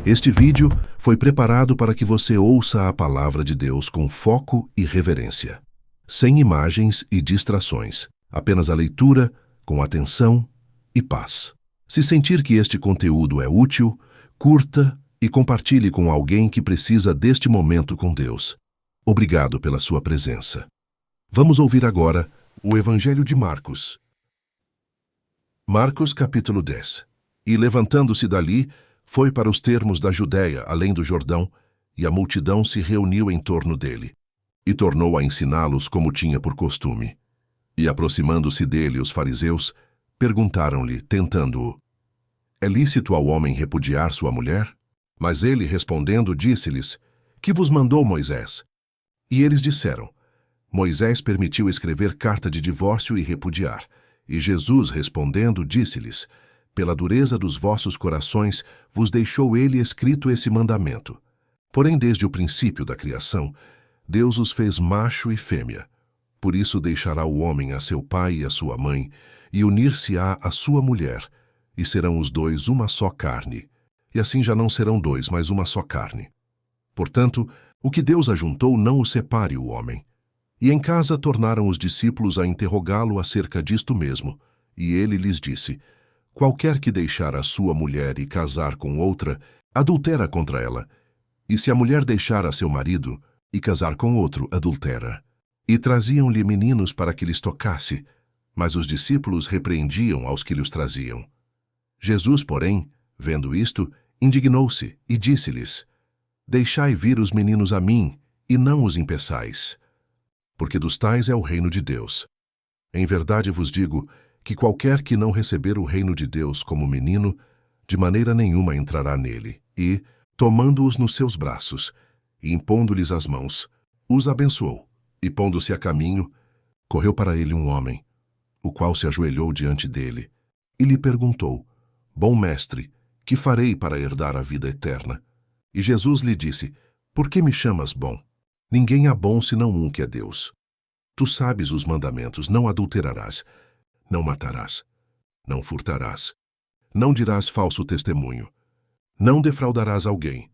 Este vídeo foi preparado para que você ouça a palavra de Deus com foco e reverência, sem imagens e distrações, apenas a leitura, com atenção e paz. Se sentir que este conteúdo é útil, curta e compartilhe com alguém que precisa deste momento com Deus. Obrigado pela sua presença. Vamos ouvir agora o Evangelho de Marcos. Marcos capítulo 10. E levantando-se dali, foi para os termos da Judéia, além do Jordão, e a multidão se reuniu em torno dele, e tornou a ensiná-los como tinha por costume. E aproximando-se dele os fariseus, perguntaram-lhe, tentando-o: É lícito ao homem repudiar sua mulher? Mas ele, respondendo, disse-lhes: Que vos mandou Moisés? E eles disseram: Moisés permitiu escrever carta de divórcio e repudiar. E Jesus, respondendo, disse-lhes: Pela dureza dos vossos corações vos deixou ele escrito esse mandamento. Porém, desde o princípio da criação, Deus os fez macho e fêmea. Por isso deixará o homem a seu pai e a sua mãe, e unir-se-á à sua mulher, e serão os dois uma só carne. E assim já não serão dois, mas uma só carne. Portanto, o que Deus ajuntou não o separe o homem. E em casa tornaram os discípulos a interrogá-lo acerca disto mesmo, e ele lhes disse: Qualquer que deixar a sua mulher e casar com outra, adultera contra ela. E se a mulher deixar a seu marido e casar com outro, adultera. E traziam-lhe meninos para que lhes tocasse, mas os discípulos repreendiam aos que lhes traziam. Jesus, porém, vendo isto, indignou-se e disse-lhes: Deixai vir os meninos a mim, e não os impeçais, porque dos tais é o reino de Deus. Em verdade vos digo que qualquer que não receber o reino de Deus como menino, de maneira nenhuma entrará nele. E, tomando-os nos seus braços, e impondo-lhes as mãos, os abençoou, e pondo-se a caminho, correu para ele um homem, o qual se ajoelhou diante dele, e lhe perguntou: Bom mestre, que farei para herdar a vida eterna? E Jesus lhe disse: Por que me chamas bom? Ninguém há bom senão um, que é Deus. Tu sabes os mandamentos: não adulterarás, não matarás, não furtarás, não dirás falso testemunho, não defraudarás alguém,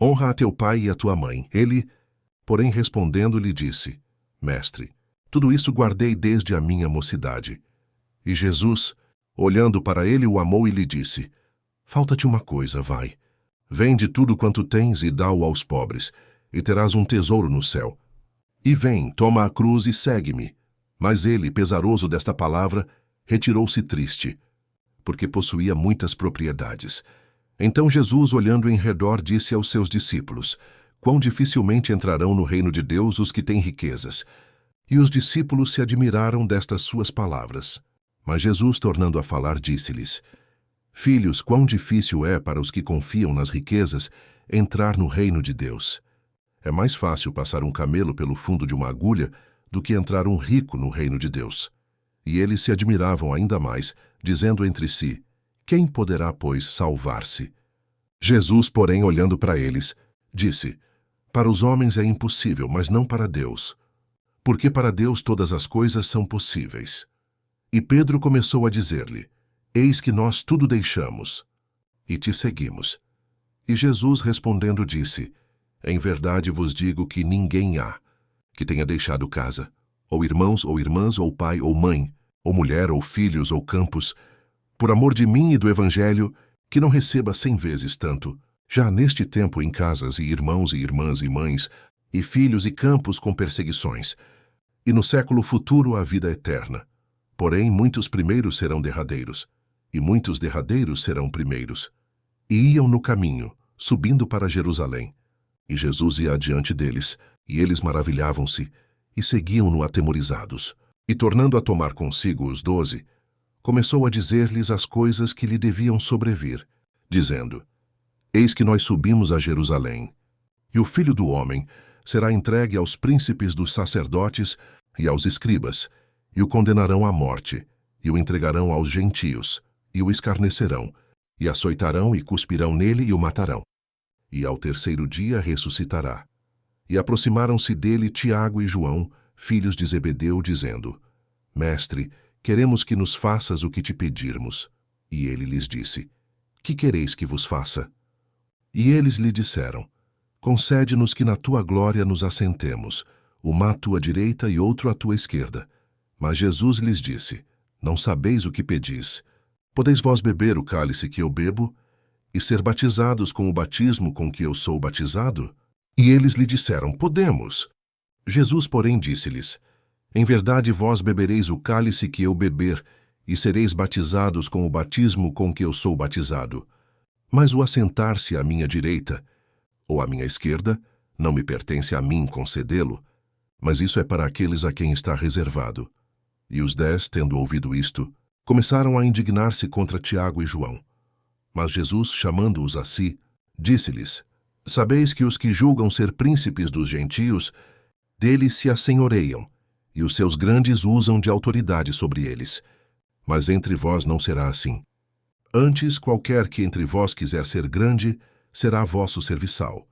honra a teu pai e a tua mãe. Ele, porém, respondendo, lhe disse: Mestre, tudo isso guardei desde a minha mocidade. E Jesus, olhando para ele, o amou e lhe disse: Falta-te uma coisa, vai. Vende tudo quanto tens e dá-o aos pobres, e terás um tesouro no céu. E vem, toma a cruz e segue-me. Mas ele, pesaroso desta palavra, retirou-se triste, porque possuía muitas propriedades. Então Jesus, olhando em redor, disse aos seus discípulos: Quão dificilmente entrarão no reino de Deus os que têm riquezas. E os discípulos se admiraram destas suas palavras. Mas Jesus, tornando a falar, disse-lhes: Filhos, quão difícil é para os que confiam nas riquezas entrar no reino de Deus. É mais fácil passar um camelo pelo fundo de uma agulha do que entrar um rico no reino de Deus. E eles se admiravam ainda mais, dizendo entre si: Quem poderá, pois, salvar-se? Jesus, porém, olhando para eles, disse: Para os homens é impossível, mas não para Deus. Porque para Deus todas as coisas são possíveis. E Pedro começou a dizer-lhe: Eis que nós tudo deixamos, e te seguimos. E Jesus, respondendo, disse: Em verdade vos digo que ninguém há que tenha deixado casa, ou irmãos ou irmãs, ou pai ou mãe, ou mulher ou filhos ou campos, por amor de mim e do Evangelho, que não receba 100 vezes tanto, já neste tempo em casas e irmãos e irmãs e mães, e filhos e campos com perseguições, e no século futuro a vida eterna. Porém, muitos primeiros serão derradeiros, e muitos derradeiros serão primeiros. E iam no caminho, subindo para Jerusalém. E Jesus ia adiante deles, e eles maravilhavam-se, e seguiam-no atemorizados. E tornando a tomar consigo os 12, começou a dizer-lhes as coisas que lhe deviam sobrevir, dizendo: Eis que nós subimos a Jerusalém, e o Filho do Homem será entregue aos príncipes dos sacerdotes e aos escribas, e o condenarão à morte, e o entregarão aos gentios, e o escarnecerão, e açoitarão e cuspirão nele e o matarão. E ao terceiro dia ressuscitará. E aproximaram-se dele Tiago e João, filhos de Zebedeu, dizendo: Mestre, queremos que nos faças o que te pedirmos. E ele lhes disse: Que quereis que vos faça? E eles lhe disseram: concede-nos que na tua glória nos assentemos, uma à tua direita e outro à tua esquerda. Mas Jesus lhes disse: não sabeis o que pedis. Podeis vós beber o cálice que eu bebo, e ser batizados com o batismo com que eu sou batizado? E eles lhe disseram: podemos. Jesus, porém, disse-lhes: em verdade vós bebereis o cálice que eu beber, e sereis batizados com o batismo com que eu sou batizado. Mas o assentar-se à minha direita, ou à minha esquerda, não me pertence a mim concedê-lo, mas isso é para aqueles a quem está reservado. E os 10, tendo ouvido isto, começaram a indignar-se contra Tiago e João. Mas Jesus, chamando-os a si, disse-lhes: sabeis que os que julgam ser príncipes dos gentios, deles se assenhoreiam, e os seus grandes usam de autoridade sobre eles. Mas entre vós não será assim. Antes, qualquer que entre vós quiser ser grande, será vosso serviçal.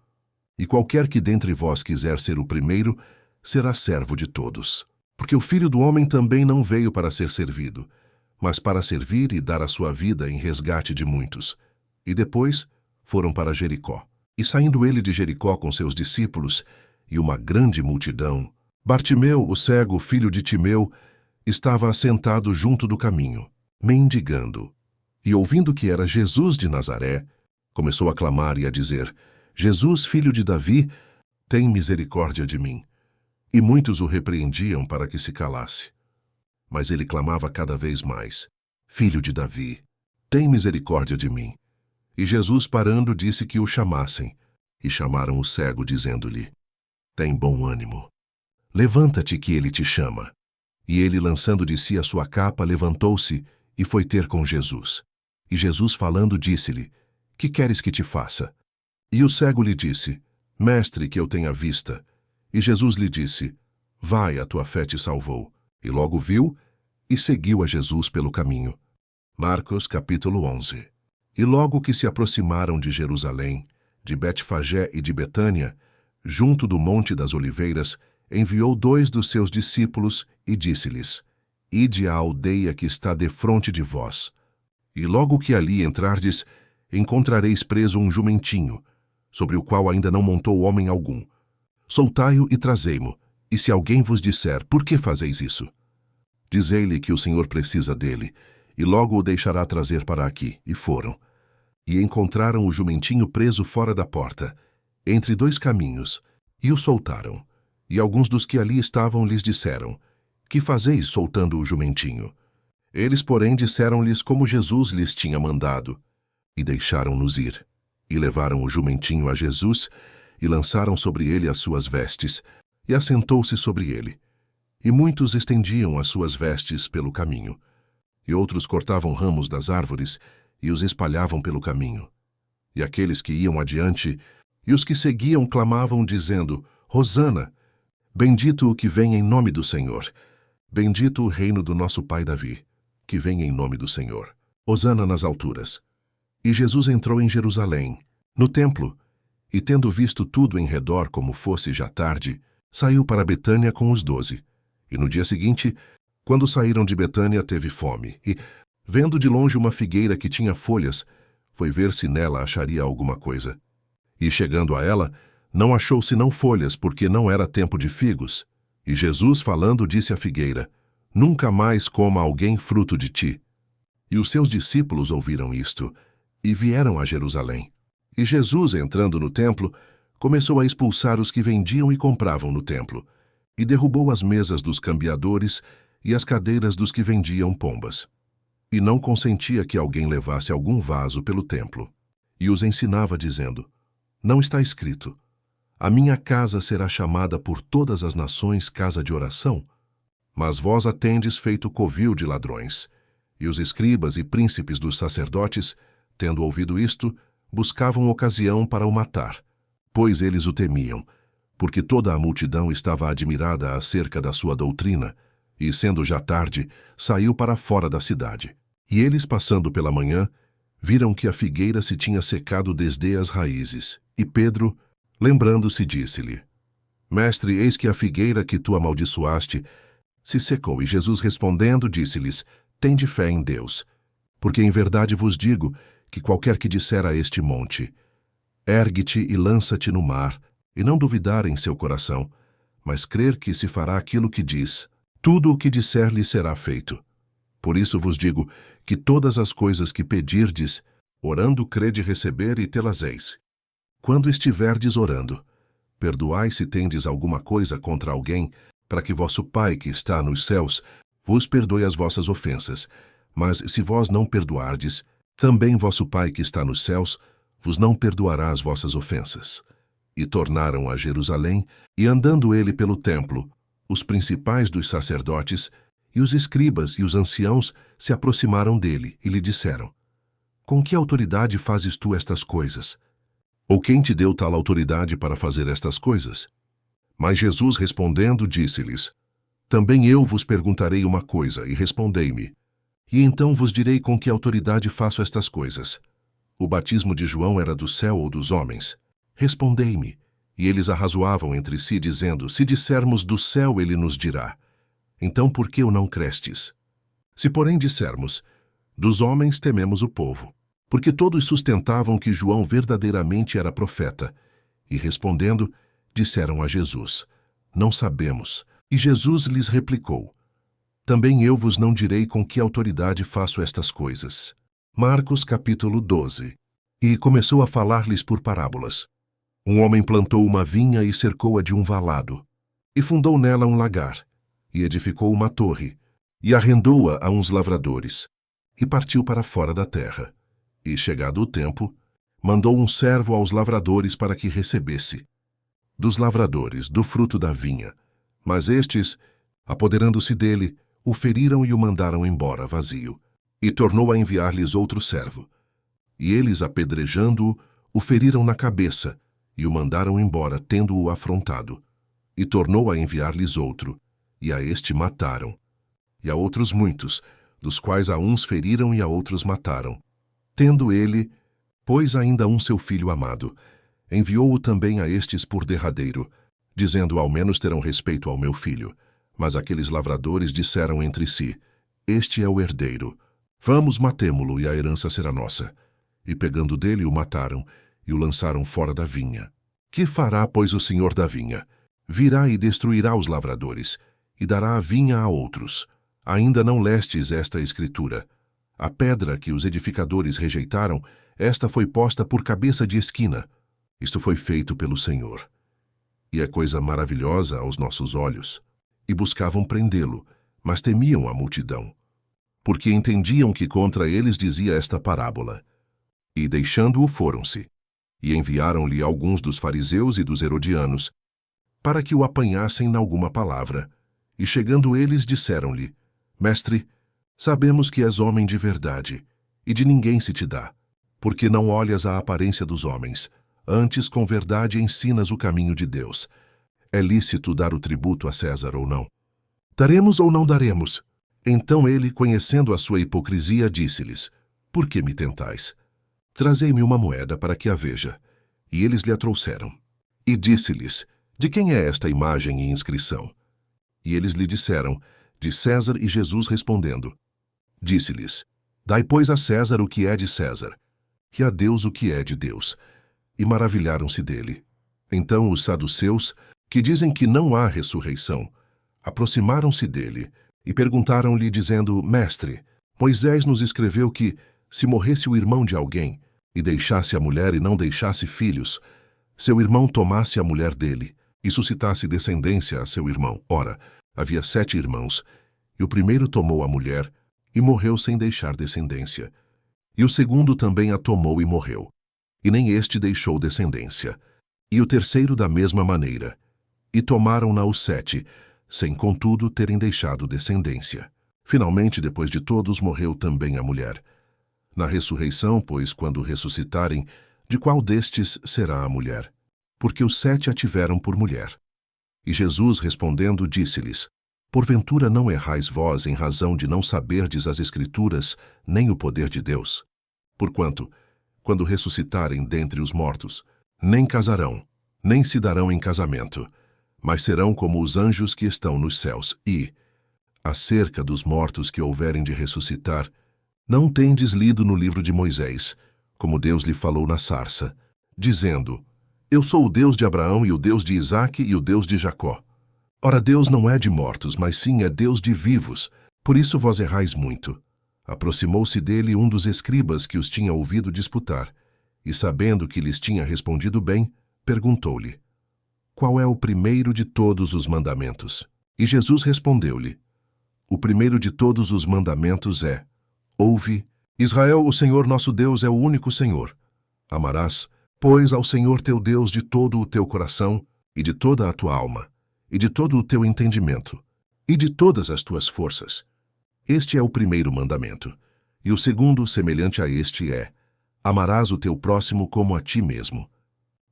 E qualquer que dentre vós quiser ser o primeiro, será servo de todos. Porque o Filho do Homem também não veio para ser servido, mas para servir e dar a sua vida em resgate de muitos. E depois foram para Jericó. E saindo ele de Jericó com seus discípulos e uma grande multidão, Bartimeu, o cego, filho de Timeu, estava assentado junto do caminho, mendigando. E ouvindo que era Jesus de Nazaré, começou a clamar e a dizer: Jesus, filho de Davi, tem misericórdia de mim. E muitos o repreendiam para que se calasse. Mas ele clamava cada vez mais: Filho de Davi, tem misericórdia de mim. E Jesus, parando, disse que o chamassem. E chamaram o cego, dizendo-lhe: tem bom ânimo. Levanta-te, que ele te chama. E ele, lançando de si a sua capa, levantou-se e foi ter com Jesus. E Jesus, falando, disse-lhe: que queres que te faça? E o cego lhe disse: Mestre, que eu tenha vista. E Jesus lhe disse: vai, a tua fé te salvou. E logo viu e seguiu a Jesus pelo caminho. Marcos, capítulo 11. E logo que se aproximaram de Jerusalém, de Betfagé e de Betânia, junto do Monte das Oliveiras, enviou 2 dos seus discípulos e disse-lhes: ide à aldeia que está defronte de vós. E logo que ali entrardes, encontrareis preso um jumentinho, sobre o qual ainda não montou homem algum. Soltai-o e trazei-mo. E se alguém vos disser: por que fazeis isso? Dizei-lhe que o Senhor precisa dele, e logo o deixará trazer para aqui. E foram. E encontraram o jumentinho preso fora da porta, entre 2 caminhos, e o soltaram. E alguns dos que ali estavam lhes disseram: que fazeis soltando o jumentinho? Eles, porém, disseram-lhes como Jesus lhes tinha mandado, e deixaram-nos ir. E levaram o jumentinho a Jesus, e lançaram sobre ele as suas vestes, e assentou-se sobre ele. E muitos estendiam as suas vestes pelo caminho, e outros cortavam ramos das árvores, e os espalhavam pelo caminho. E aqueles que iam adiante, e os que seguiam, clamavam, dizendo: Hosana! Bendito o que vem em nome do Senhor. Bendito o reino do nosso pai Davi, que vem em nome do Senhor. Hosana nas alturas. E Jesus entrou em Jerusalém, no templo, e tendo visto tudo em redor como fosse já tarde, saiu para Betânia com os 12. E no dia seguinte, quando saíram de Betânia, teve fome, e, vendo de longe uma figueira que tinha folhas, foi ver se nela acharia alguma coisa. E chegando a ela, não achou senão folhas, porque não era tempo de figos. E Jesus, falando, disse à figueira: nunca mais coma alguém fruto de ti. E os seus discípulos ouviram isto, e vieram a Jerusalém. E Jesus, entrando no templo, começou a expulsar os que vendiam e compravam no templo, e derrubou as mesas dos cambiadores e as cadeiras dos que vendiam pombas. E não consentia que alguém levasse algum vaso pelo templo. E os ensinava, dizendo: não está escrito: a minha casa será chamada por todas as nações casa de oração? Mas vós a tendes feito covil de ladrões. E os escribas e príncipes dos sacerdotes, tendo ouvido isto, buscavam ocasião para o matar, pois eles o temiam, porque toda a multidão estava admirada acerca da sua doutrina, e, sendo já tarde, saiu para fora da cidade. E eles, passando pela manhã, viram que a figueira se tinha secado desde as raízes. E Pedro, lembrando-se, disse-lhe: Mestre, eis que a figueira que tu amaldiçoaste se secou. E Jesus, respondendo, disse-lhes: tende fé em Deus, porque em verdade vos digo que qualquer que disser a este monte: Ergue-te e lança-te no mar, e não duvidar em seu coração, mas crer que se fará aquilo que diz. Tudo o que disser lhe será feito. Por isso vos digo que todas as coisas que pedirdes, orando crede receber e tê-las-eis. Quando estiverdes orando, perdoai se tendes alguma coisa contra alguém, para que vosso Pai que está nos céus vos perdoe as vossas ofensas. Mas se vós não perdoardes, também vosso Pai que está nos céus vos não perdoará as vossas ofensas. E tornaram a Jerusalém, e andando ele pelo templo, os principais dos sacerdotes e os escribas e os anciãos se aproximaram dele e lhe disseram: Com que autoridade fazes tu estas coisas? Ou quem te deu tal autoridade para fazer estas coisas? Mas Jesus respondendo disse-lhes: Também eu vos perguntarei uma coisa, e respondei-me. E então vos direi com que autoridade faço estas coisas. O batismo de João era do céu ou dos homens? Respondei-me. E eles arrazoavam entre si, dizendo: Se dissermos do céu, ele nos dirá: Então por que o não crestes? Se porém dissermos: Dos homens tememos o povo, porque todos sustentavam que João verdadeiramente era profeta. E respondendo, disseram a Jesus: Não sabemos. E Jesus lhes replicou: Também eu vos não direi com que autoridade faço estas coisas. Marcos capítulo 12. E começou a falar-lhes por parábolas. Um homem plantou uma vinha e cercou-a de um valado, e fundou nela um lagar, e edificou uma torre, e arrendou-a a uns lavradores, e partiu para fora da terra. E, chegado o tempo, mandou um servo aos lavradores para que recebesse dos lavradores do fruto da vinha. Mas estes, apoderando-se dele, o feriram e o mandaram embora vazio. E tornou a enviar-lhes outro servo. E eles, apedrejando-o, o feriram na cabeça, e o mandaram embora, tendo-o afrontado. E tornou a enviar-lhes outro, e a este mataram. E a outros muitos, dos quais a uns feriram e a outros mataram. Tendo ele, pois ainda um seu filho amado, enviou-o também a estes por derradeiro, dizendo: Ao menos terão respeito ao meu filho. Mas aqueles lavradores disseram entre si: Este é o herdeiro. Vamos, matemo-lo, e a herança será nossa. E pegando dele, o mataram, e o lançaram fora da vinha. Que fará, pois, o senhor da vinha? Virá e destruirá os lavradores, e dará a vinha a outros. Ainda não lestes esta escritura? A pedra que os edificadores rejeitaram, esta foi posta por cabeça de esquina. Isto foi feito pelo Senhor. E é coisa maravilhosa aos nossos olhos. E buscavam prendê-lo, mas temiam a multidão, porque entendiam que contra eles dizia esta parábola. E deixando-o foram-se, e enviaram-lhe alguns dos fariseus e dos herodianos, para que o apanhassem nalguma palavra. E chegando eles, disseram-lhe: Mestre, sabemos que és homem de verdade, e de ninguém se te dá, porque não olhas a aparência dos homens, antes com verdade ensinas o caminho de Deus. É lícito dar o tributo a César ou não? Daremos ou não daremos? Então ele, conhecendo a sua hipocrisia, disse-lhes: Por que me tentais? Trazei-me uma moeda para que a veja. E eles lhe a trouxeram. E disse-lhes: De quem é esta imagem e inscrição? E eles lhe disseram: De César. E Jesus respondendo, disse-lhes: Dai, pois, a César o que é de César, e a Deus o que é de Deus. E maravilharam-se dele. Então os saduceus, que dizem que não há ressurreição, aproximaram-se dele e perguntaram-lhe, dizendo: Mestre, Moisés nos escreveu que, se morresse o irmão de alguém, e deixasse a mulher e não deixasse filhos, seu irmão tomasse a mulher dele, e suscitasse descendência a seu irmão. Ora, havia 7 irmãos, e o primeiro tomou a mulher, e morreu sem deixar descendência. E o segundo também a tomou e morreu, e nem este deixou descendência. E o terceiro da mesma maneira. E tomaram-na os 7, sem contudo terem deixado descendência. Finalmente, depois de todos, morreu também a mulher. Na ressurreição, pois, quando ressuscitarem, de qual destes será a mulher? Porque os 7 a tiveram por mulher. E Jesus, respondendo, disse-lhes: Porventura não errais vós em razão de não saberdes as Escrituras, nem o poder de Deus? Porquanto, quando ressuscitarem dentre os mortos, nem casarão, nem se darão em casamento, mas serão como os anjos que estão nos céus. E, acerca dos mortos que houverem de ressuscitar, não tendes lido no livro de Moisés, como Deus lhe falou na sarça, dizendo: Eu sou o Deus de Abraão e o Deus de Isaque e o Deus de Jacó. Ora, Deus não é de mortos, mas sim é Deus de vivos, por isso vós errais muito. Aproximou-se dele um dos escribas que os tinha ouvido disputar, e sabendo que lhes tinha respondido bem, perguntou-lhe: Qual é o primeiro de todos os mandamentos? E Jesus respondeu-lhe: O primeiro de todos os mandamentos é: Ouve, Israel, o Senhor nosso Deus é o único Senhor. Amarás, pois, ao Senhor teu Deus de todo o teu coração, e de toda a tua alma, e de todo o teu entendimento, e de todas as tuas forças. Este é o primeiro mandamento. E o segundo, semelhante a este, é: Amarás o teu próximo como a ti mesmo.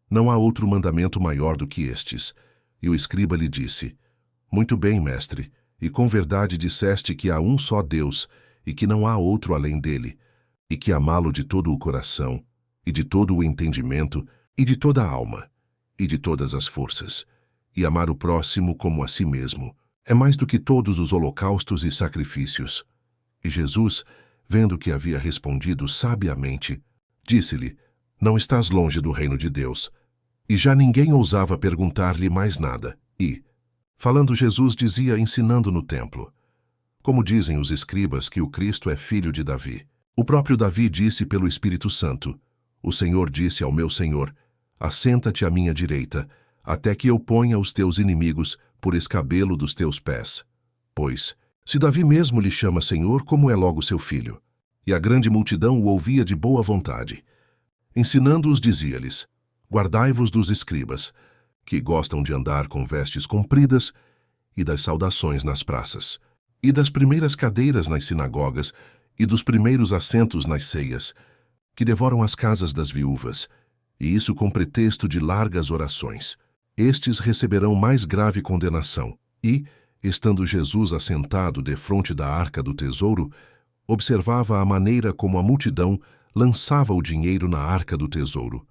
Não há outro mandamento maior do que estes. E o escriba lhe disse: Muito bem, mestre, e com verdade disseste que há um só Deus, e que não há outro além dele, e que amá-lo de todo o coração, e de todo o entendimento, e de toda a alma, e de todas as forças, e amar o próximo como a si mesmo, é mais do que todos os holocaustos e sacrifícios. E Jesus, vendo que havia respondido sabiamente, disse-lhe: Não estás longe do reino de Deus. E já ninguém ousava perguntar-lhe mais nada. E, falando Jesus, dizia ensinando no templo: Como dizem os escribas que o Cristo é filho de Davi. O próprio Davi disse pelo Espírito Santo: O Senhor disse ao meu Senhor: Assenta-te à minha direita, até que eu ponha os teus inimigos por escabelo dos teus pés. Pois, se Davi mesmo lhe chama Senhor, como é logo seu filho? E a grande multidão o ouvia de boa vontade. Ensinando-os, dizia-lhes: Guardai-vos dos escribas, que gostam de andar com vestes compridas, e das saudações nas praças, e das primeiras cadeiras nas sinagogas, e dos primeiros assentos nas ceias, que devoram as casas das viúvas, e isso com pretexto de largas orações. Estes receberão mais grave condenação. E, estando Jesus assentado defronte da arca do tesouro, observava a maneira como a multidão lançava o dinheiro na arca do tesouro.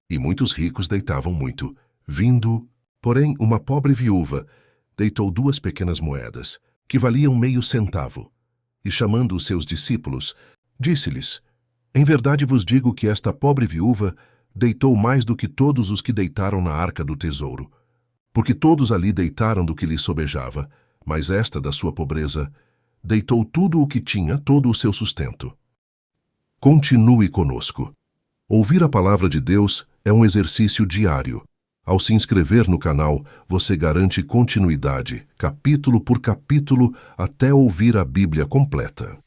E muitos ricos deitavam muito. Vindo, porém, uma pobre viúva deitou 2 pequenas moedas, que valiam meio centavo. E chamando os seus discípulos, disse-lhes: Em verdade vos digo que esta pobre viúva deitou mais do que todos os que deitaram na arca do tesouro. Porque todos ali deitaram do que lhe sobejava, mas esta, da sua pobreza, deitou tudo o que tinha, todo o seu sustento. Continue conosco. Ouvir a palavra de Deus é um exercício diário. Ao se inscrever no canal, você garante continuidade, capítulo por capítulo, até ouvir a Bíblia completa.